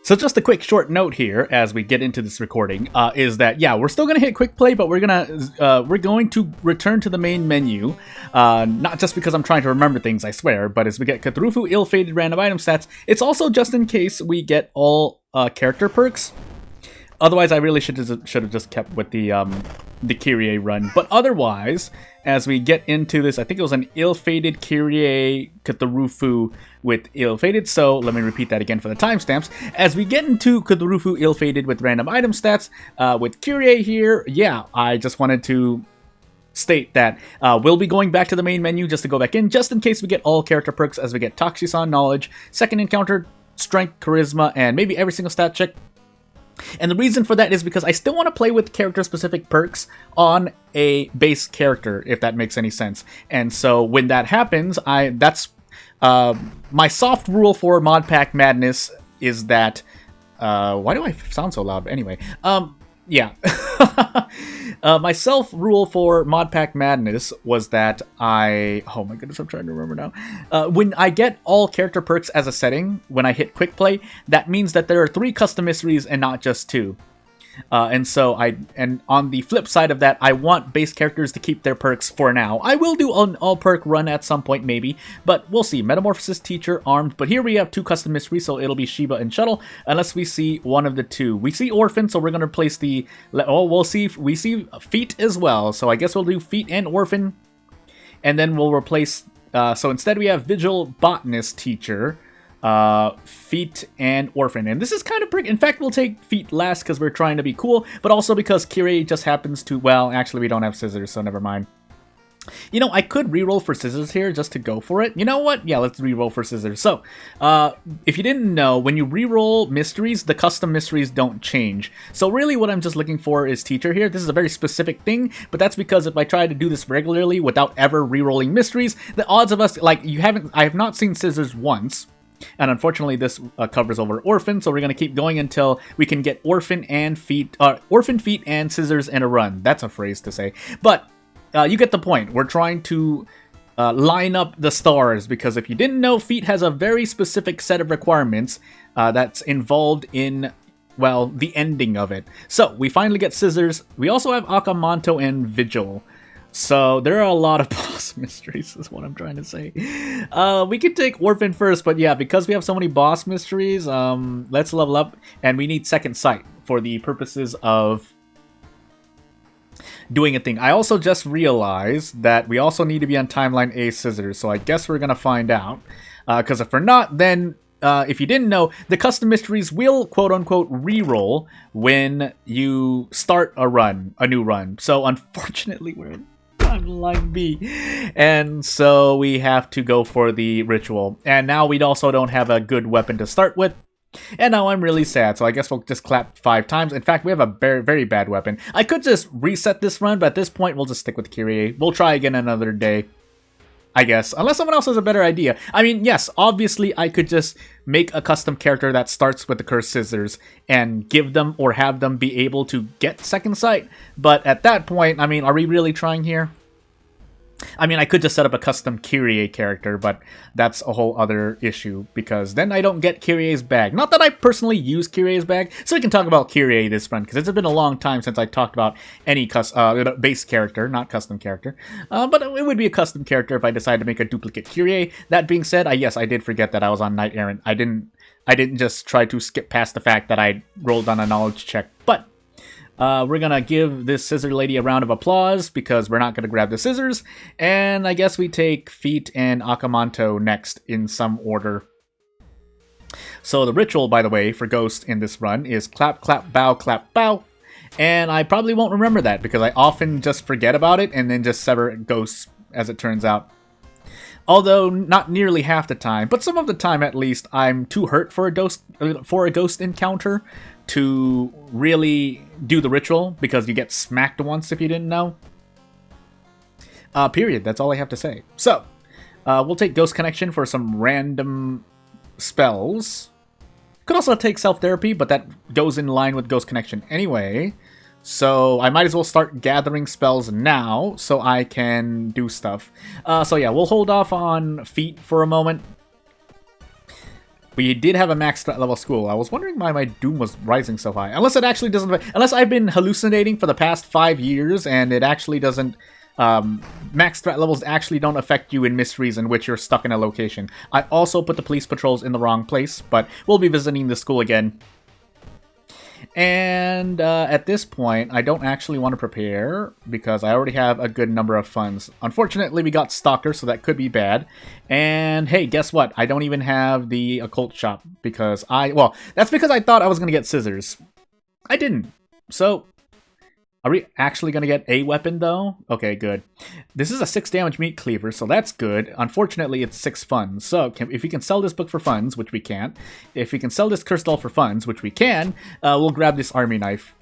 So just a quick short note here as we get into this recording is that yeah, we're still gonna hit quick play, but we're going to return to the main menu, not just because I'm trying to remember things, I swear, but as we get Cthulhu ill-fated random item stats, it's also just in case we get all character perks. Otherwise, I really should have just kept with the Kyrie run. But otherwise, as we get into this, I think it was an ill-fated Kyrie Cthulhu with ill-fated. So let me repeat that again for the timestamps. As we get into Cthulhu ill-fated with random item stats with Kyrie here, yeah, I just wanted to state that we'll be going back to the main menu just to go back in, just in case we get all character perks as we get Toxicon Knowledge, Second Encounter, Strength, Charisma, and maybe every single stat check. And the reason for that is because I still want to play with character-specific perks on a base character, if that makes any sense. And so when that happens, that's my soft rule for Mod Pack Madness is that why do I sound so loud? Anyway, yeah. My self-rule for Mod Pack Madness was that oh my goodness, I'm trying to remember now. When I get all character perks as a setting, when I hit Quick Play, that means that there are 3 custom mysteries and not just 2. And on the flip side of that, I want base characters to keep their perks for now. I will do an all perk run at some point maybe, but we'll see. Metamorphosis, Teacher, Armed, but here we have 2 custom mysteries, so it'll be Sheba and Shuttle, unless we see one of the 2. We see Orphan, so we're going to replace we'll see, we see Feet as well, so I guess we'll do Feet and Orphan, and then we'll replace, so instead we have Vigil, Botanist, Teacher, Feet, and Orphan. And this is kind of pretty. In fact, we'll take Feet last because we're trying to be cool, but also because Kyrie just happens to, well, actually we don't have Scissors, so never mind. You know, I could reroll for Scissors here just to go for it. You know what? Yeah, let's reroll for Scissors. So, if you didn't know, when you reroll mysteries, the custom mysteries don't change. So really what I'm just looking for is Teacher here. This is a very specific thing, but that's because if I try to do this regularly without ever rerolling mysteries, the odds of us, like, I have not seen Scissors once. And unfortunately, this covers over Orphan, so we're going to keep going until we can get Orphan, Feet, and Scissors in a run. That's a phrase to say. But you get the point. We're trying to line up the stars, because if you didn't know, Feet has a very specific set of requirements that's involved in, well, the ending of it. So, we finally get Scissors. We also have Akamanto and Vigil. So, there are a lot of boss mysteries, is what I'm trying to say. We could take Orphan first, but yeah, because we have so many boss mysteries, let's level up, and we need Second Sight for the purposes of doing a thing. I also just realized that we also need to be on Timeline A Scissors, so I guess we're gonna find out. Because if we're not, then if you didn't know, the custom mysteries will quote-unquote re-roll when you start a new run. So unfortunately, we're in Timeline B, and so we have to go for the ritual. And now we also don't have a good weapon to start with. And now I'm really sad, so I guess we'll just clap 5 times. In fact, we have a very, very bad weapon. I could just reset this run, but at this point, we'll just stick with Kyrie. We'll try again another day, I guess. Unless someone else has a better idea. I mean, yes, obviously, I could just make a custom character that starts with the Cursed Scissors and give them or have them be able to get Second Sight. But at that point, I mean, are we really trying here? I mean, I could just set up a custom Kyrie character, but that's a whole other issue, because then I don't get Kyrie's bag. Not that I personally use Kyrie's bag, so we can talk about Kyrie this run, because it's been a long time since I talked about any base character, not custom character. But it would be a custom character if I decided to make a duplicate Kyrie. That being said, yes, I did forget that I was on Knight Errant. I didn't just try to skip past the fact that I rolled on a knowledge check, but we're gonna give this scissor lady a round of applause because we're not gonna grab the scissors, and I guess we take Feet and Akamanto next in some order. So the ritual, by the way, for Ghost in this run is clap, clap, bow, and I probably won't remember that because I often just forget about it and then just sever Ghosts, as it turns out. Although not nearly half the time, but some of the time at least, I'm too hurt for a ghost encounter to really do the ritual, because you get smacked once if you didn't know. Period. That's all I have to say. So, we'll take Ghost Connection for some random spells. Could also take Self-Therapy, but that goes in line with Ghost Connection anyway. So I might as well start gathering spells now so I can do stuff. So yeah, we'll hold off on Feet for a moment. We did have a max threat level school. I was wondering why my Doom was rising so high. Unless it actually doesn't... Unless I've been hallucinating for the past 5 years and it actually doesn't... max threat levels actually don't affect you in mysteries in which you're stuck in a location. I also put the police patrols in the wrong place, but we'll be visiting the school again. And at this point, I don't actually want to prepare because I already have a good number of funds. Unfortunately, we got Stalker, so that could be bad. And hey, guess what? I don't even have the occult shop because well, that's because I thought I was going to get scissors. I didn't. So, are we actually going to get a weapon, though? Okay, good. This is a 6 damage meat cleaver, so that's good. Unfortunately, it's 6 funds. So, if we can sell this book for funds, which we can't, if we can sell this curse doll for funds, which we can, we'll grab this army knife.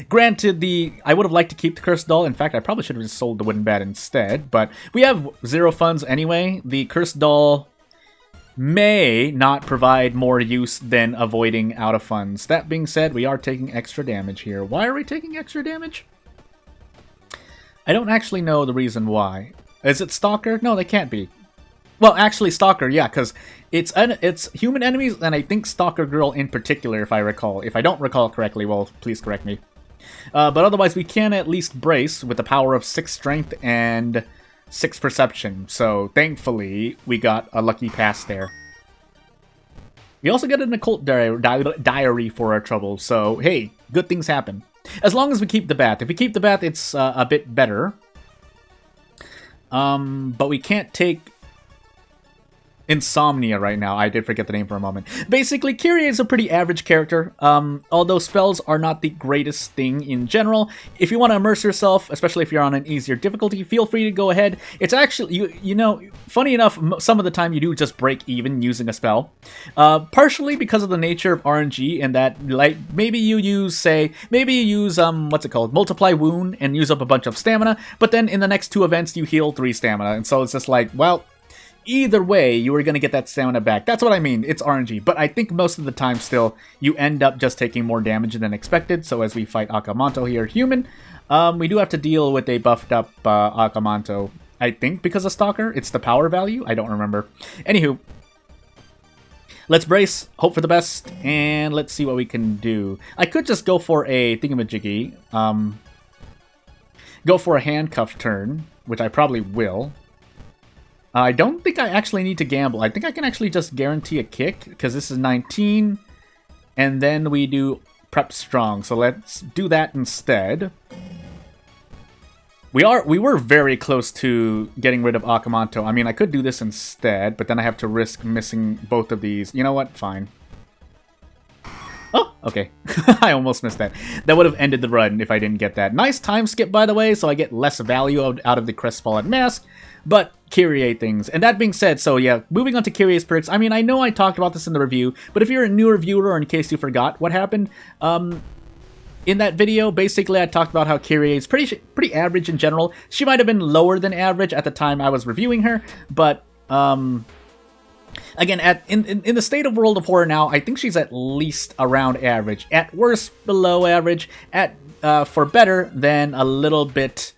Granted, I would have liked to keep the curse doll. In fact, I probably should have just sold the wooden bat instead, but we have 0 funds anyway. The curse doll may not provide more use than avoiding out of funds. That being said, we are taking extra damage here. Why are we taking extra damage? I don't actually know the reason why. Is it Stalker? No, they can't be. Well, actually, Stalker, yeah, because it's human enemies, and I think Stalker Girl in particular, if I recall. If I don't recall correctly, well, please correct me. But otherwise, we can at least brace with the power of 6 strength and 6 perception, so thankfully we got a lucky pass there. We also get an occult diary for our trouble, so hey, good things happen. As long as we keep the bath. If we keep the bath, it's a bit better. But we can't take Insomnia right now. I did forget the name for a moment. Basically, Kyrie is a pretty average character. Although spells are not the greatest thing in general. If you want to immerse yourself, especially if you're on an easier difficulty, feel free to go ahead. It's actually, you know, funny enough, some of the time you do just break even using a spell. Partially because of the nature of RNG and that, like, maybe you use, what's it called? Multiply Wound and use up a bunch of stamina, but then in the next 2 events you heal 3 stamina. And so it's just like, well, either way, you were going to get that stamina back. That's what I mean. It's RNG. But I think most of the time still, you end up just taking more damage than expected. So as we fight Akamanto here, human, we do have to deal with a buffed up Akamanto. I think because of Stalker. It's the power value. I don't remember. Anywho, let's brace, hope for the best, and let's see what we can do. I could just go for a thingamajiggy. Go for a handcuff turn, which I probably will. I don't think I actually need to gamble. I think I can actually just guarantee a kick, because this is 19, and then we do prep strong. So let's do that instead. We were very close to getting rid of Akamanto. I mean, I could do this instead, but then I have to risk missing both of these. You know what? Fine. Oh, okay. I almost missed that. That would have ended the run if I didn't get that. Nice time skip, by the way, so I get less value out of the Crestfallen Mask, but Kyrie things. And that being said, so yeah, moving on to Kyrie's perks. I mean, I know I talked about this in the review, but if you're a newer viewer or in case you forgot what happened, in that video, basically I talked about how Kyrie is pretty average in general. She might have been lower than average at the time I was reviewing her, but again, in the state of World of Horror now, I think she's at least around average. At worst, below average. At for better, then a little bit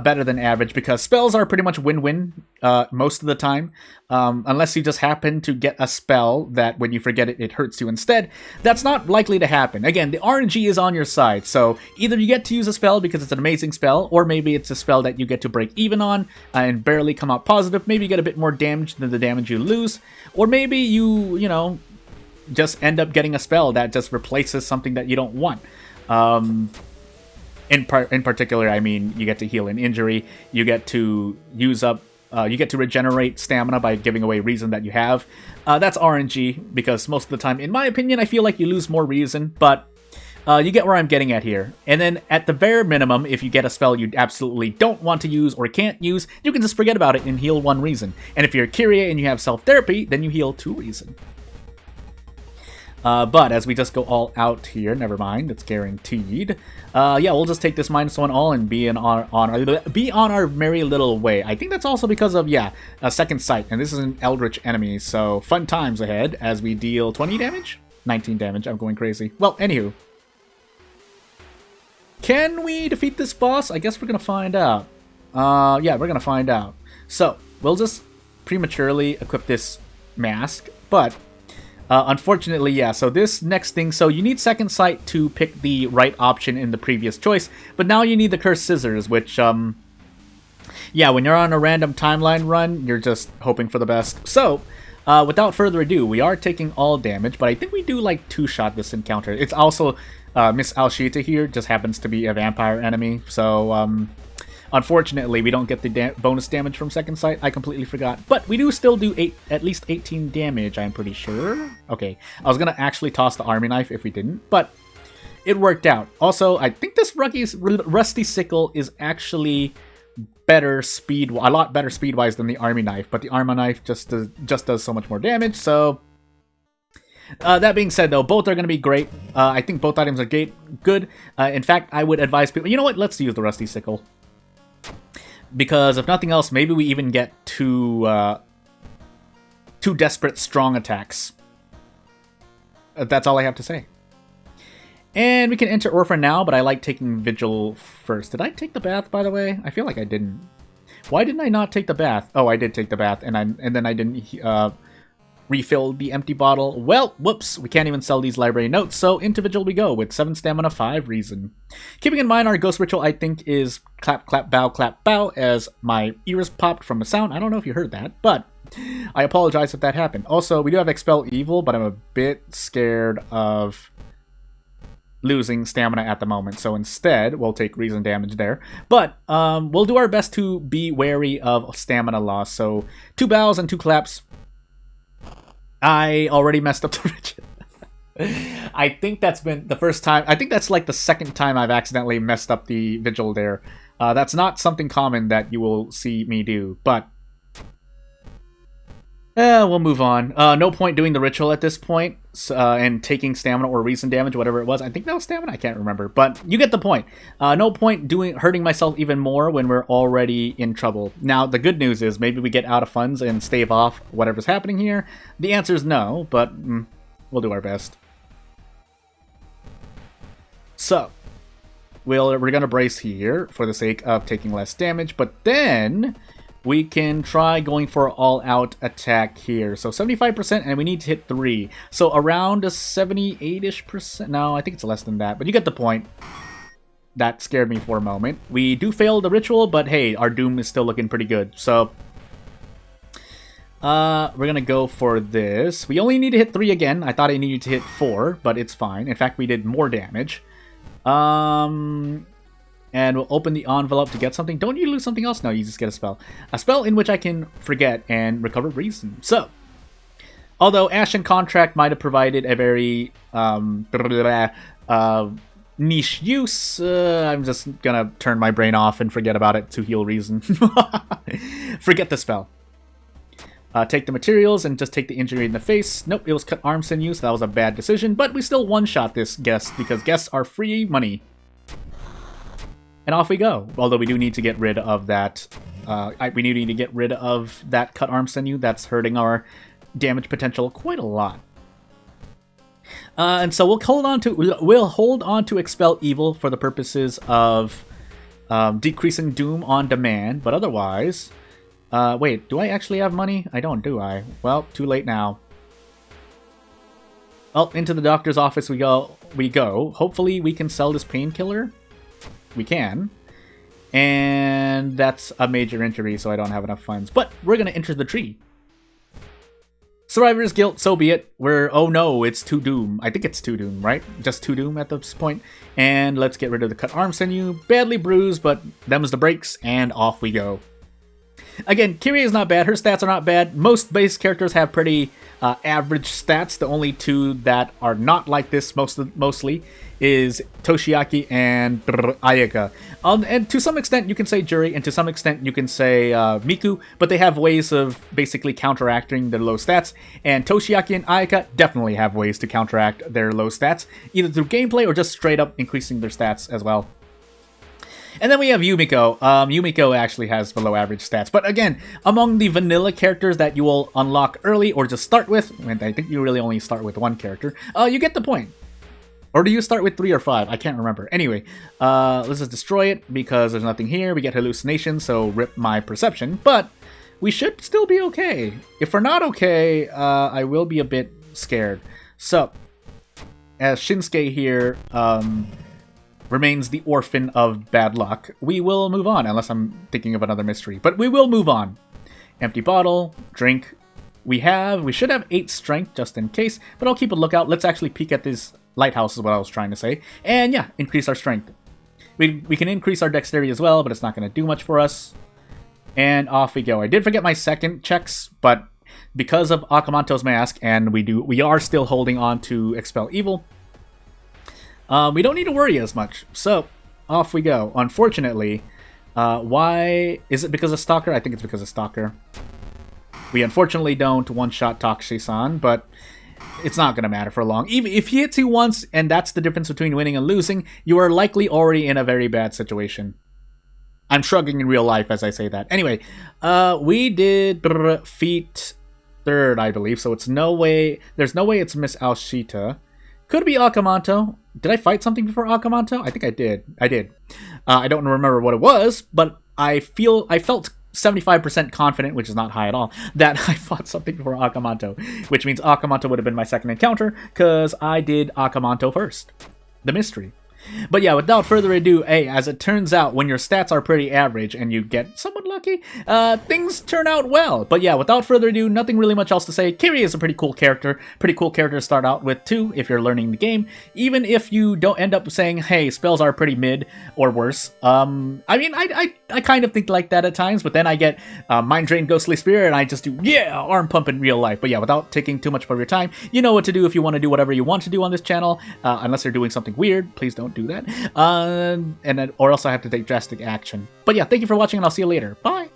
better than average, because spells are pretty much win-win most of the time. Unless you just happen to get a spell that when you forget it, it hurts you instead. That's not likely to happen. Again, the RNG is on your side, so either you get to use a spell because it's an amazing spell, or maybe it's a spell that you get to break even on and barely come out positive. Maybe you get a bit more damage than the damage you lose, or maybe you know, just end up getting a spell that just replaces something that you don't want. In particular, I mean, you get to heal an injury, you get to use up, you get to regenerate stamina by giving away reason that you have. That's RNG, because most of the time, in my opinion, I feel like you lose more reason, but you get where I'm getting at here. And then, at the bare minimum, if you get a spell you absolutely don't want to use or can't use, you can just forget about it and heal 1 reason. And if you're Kyrie and you have self-therapy, then you heal 2 reason. But as we just go all out here, never mind, it's guaranteed. Yeah, we'll just take this -1 all and be on our merry little way. I think that's also because of, yeah, a second sight, and this is an Eldritch enemy, so fun times ahead as we deal 20 damage? 19 damage, I'm going crazy. Well, anywho. Can we defeat this boss? I guess we're gonna find out. Yeah, we're gonna find out. So, we'll just prematurely equip this mask, but Unfortunately, yeah, so this next thing, so you need Second Sight to pick the right option in the previous choice, but now you need the Cursed Scissors, which, yeah, when you're on a random timeline run, you're just hoping for the best. So, without further ado, we are taking all damage, but I think we do, like, two-shot this encounter. It's also, Miss Alshita here just happens to be a vampire enemy, so, unfortunately, we don't get the bonus damage from Second Sight. I completely forgot. But we do still do at least 18 damage, I'm pretty sure. Okay, I was going to actually toss the Army Knife if we didn't, but it worked out. Also, I think this Rusty Sickle is actually a lot better speed-wise than the Army Knife, but the Army Knife just does so much more damage, so... that being said, though, both are going to be great. I think both items are good. In fact, I would advise people... You know what? Let's use the Rusty Sickle. Because if nothing else, maybe we even get two desperate strong attacks. That's all I have to say. And we can enter Orphan now, but I like taking Vigil first. Did I take the bath, by the way? I feel like I didn't. Why didn't I not take the bath? Oh, I did take the bath, and then I didn't refill the empty bottle. Well, whoops, we can't even sell these library notes, so into Vigil we go with 7 stamina, 5 reason. Keeping in mind our ghost ritual, I think, is clap, clap, bow, as my ears popped from a sound. I don't know if you heard that, but I apologize if that happened. Also, we do have Expel Evil, but I'm a bit scared of losing stamina at the moment, so instead we'll take reason damage there, but we'll do our best to be wary of stamina loss. So 2 bows and 2 claps. I already messed up the Vigil. I think that's been the first time. I think that's like the second time I've accidentally messed up the Vigil there. That's not something common that you will see me do, but we'll move on. No point doing the ritual at this point, and taking stamina or reason damage, whatever it was. I think that was stamina, I can't remember, but you get the point. No point hurting myself even more when we're already in trouble. Now, the good news is maybe we get out of funds and stave off whatever's happening here. The answer is no, but we'll do our best. So, we're going to brace here for the sake of taking less damage, but then we can try going for an all-out attack here. So 75%, and we need to hit 3. So around a 78-ish%. No, I think it's less than that, but you get the point. That scared me for a moment. We do fail the ritual, but hey, our doom is still looking pretty good. So we're gonna go for this. We only need to hit 3 again. I thought I needed to hit 4, but it's fine. In fact, we did more damage. And we'll open the envelope to get something. Don't you lose something else? No, you just get a spell. A spell in which I can forget and recover reason. So, although Ashen Contract might have provided a very niche use, I'm just gonna turn my brain off and forget about it to heal reason. Forget the spell. Take the materials and just take the injury in the face. Nope, it was cut arm sinew, so that was a bad decision. But we still one-shot this guest because guests are free money. And off we go. Although we do need to get rid of that. We need to get rid of that cut arm sinew. That's hurting our damage potential quite a lot. And so we'll hold on to Expel Evil for the purposes of decreasing Doom on demand. But otherwise, wait, do I actually have money? I don't, do I? Well, too late now. Well, into the doctor's office we go. Hopefully we can sell this painkiller. We can. And that's a major injury, so I don't have enough funds. But we're going to enter the tree. Survivor's Guilt, so be it. Oh no, it's 2 Doom. I think it's 2 Doom, right? Just 2 Doom at this point. And let's get rid of the cut arm sinew. Badly bruised, but them's the breaks, and off we go. Again, Kyrie is not bad. Her stats are not bad. Most base characters have pretty average stats. The only 2 that are not like this mostly is Toshiaki and Ayaka. And to some extent you can say Juri, and to some extent you can say Miku, but they have ways of basically counteracting their low stats, and Toshiaki and Ayaka definitely have ways to counteract their low stats, either through gameplay or just straight up increasing their stats as well. And then we have Yumiko. Yumiko actually has below average stats. But again, among the vanilla characters that you will unlock early or just start with, and I think you really only start with 1 character, you get the point. Or do you start with 3 or 5? I can't remember. Anyway, let's just destroy it because there's nothing here. We get hallucinations, so rip my perception. But we should still be okay. If we're not okay, I will be a bit scared. So, as Shinsuke here remains the orphan of bad luck, we will move on, unless I'm thinking of another mystery. But we will move on. Empty bottle, drink. We should have 8 strength just in case, but I'll keep a lookout. Let's actually peek at this lighthouse is what I was trying to say. And yeah, increase our strength. We can increase our dexterity as well, but it's not going to do much for us. And off we go. I did forget my second checks, but because of Akamanto's mask, and we are still holding on to Expel Evil, we don't need to worry as much. So, off we go. Unfortunately, why... Is it because of Stalker? I think it's because of Stalker. We unfortunately don't one-shot Takushi-san, but it's not going to matter for long. Even if he hits you once, and that's the difference between winning and losing, you are likely already in a very bad situation. I'm shrugging in real life as I say that. Anyway, we did feat 3rd, I believe, so it's no way... There's no way it's Miss Aoshita. Could be Akamanto. Did I fight something before Akamanto? I think I did. I don't remember what it was, but I felt 75% confident, which is not high at all, that I fought something before Akamanto, which means Akamanto would have been my second encounter, because I did Akamanto first. The mystery. But yeah, without further ado, hey, as it turns out, when your stats are pretty average and you get somewhat lucky, things turn out well. But yeah, without further ado, nothing really much else to say. Kiri is a pretty cool character. Pretty cool character to start out with, too, if you're learning the game. Even if you don't end up saying, hey, spells are pretty mid or worse. I mean, I kind of think like that at times, but then I get Mind Drain Ghostly Spirit, and I just do, yeah, arm pump in real life. But yeah, without taking too much of your time, you know what to do if you want to do whatever you want to do on this channel. Unless you're doing something weird, please don't do that. Or else I have to take drastic action. But yeah, thank you for watching, and I'll see you later. Bye!